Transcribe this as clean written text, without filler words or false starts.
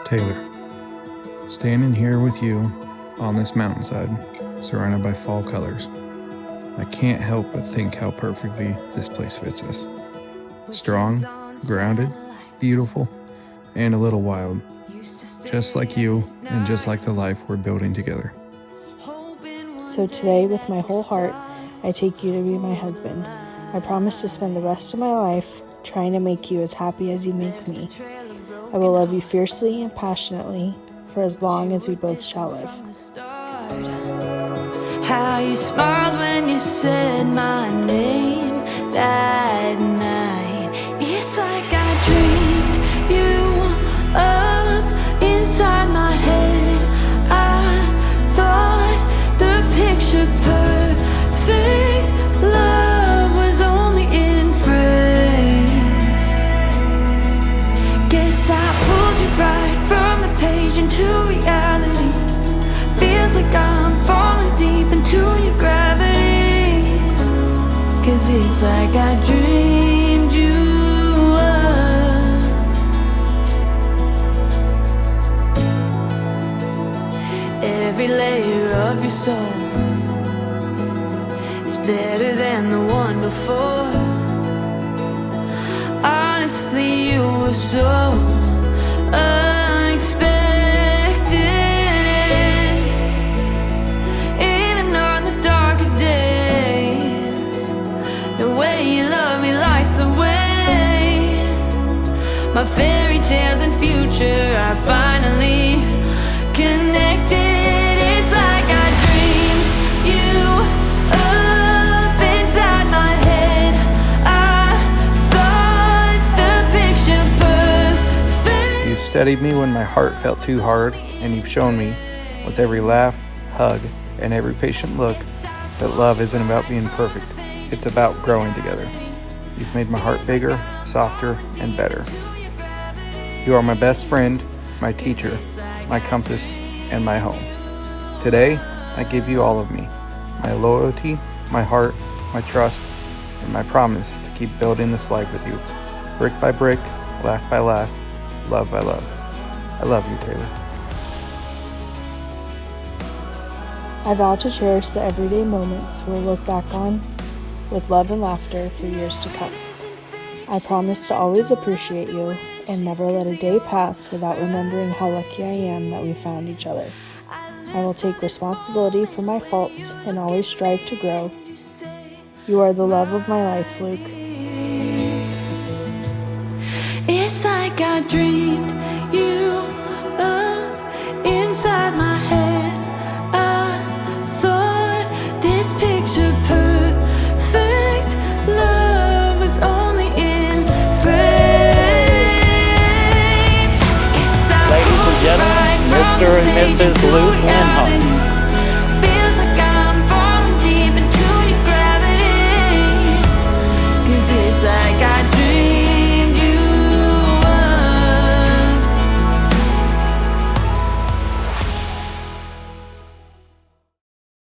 Taylor, standing here with you on this mountainside, surrounded by fall colors, I can't help but think how perfectly this place fits us. Strong, grounded, beautiful, and a little wild. Just like you and just like the life we're building together. So today, with my whole heart, I take you to be my husband. I promise to spend the rest of my life trying to make you as happy as you make me. I will love you fiercely and passionately for as long as we both shall live. How you smiled when you said my name that night. It's like I dreamed you up inside my head. I thought the picture perfect love was only in frames. Guess I pulled you right from the page into reality. Feels like I'm falling deep into your gravity. 'Cause it's like I dreamed you up. Every layer of your soul is better than the one before. Honestly, you were so unexpected. Even on the darker days, the way you love me lights the way. My fairy tales and future are finally connected. It's like I dreamed you up inside my head. I thought the picture perfect. You've steadied me when my heart felt too hard, and you've shown me, with every laugh, hug, and every patient look, that love isn't about being perfect. It's about growing together. You've made my heart bigger, softer, and better. You are my best friend, my teacher, my compass, and my home. Today, I give you all of me, my loyalty, my heart, my trust, and my promise to keep building this life with you, brick by brick, laugh by laugh, love by love. I love you, Taylor. I vow to cherish the everyday moments we'll look back on with love and laughter for years to come. I promise to always appreciate you and never let a day pass without remembering how lucky I am that we found each other. I will take responsibility for my faults and always strive to grow. You are the love of my life, Luke. It's like I dreamed you up inside my head. I thought this picture perfect love was only in frames. Ladies and gentlemen, Mr. and Mrs. Luke and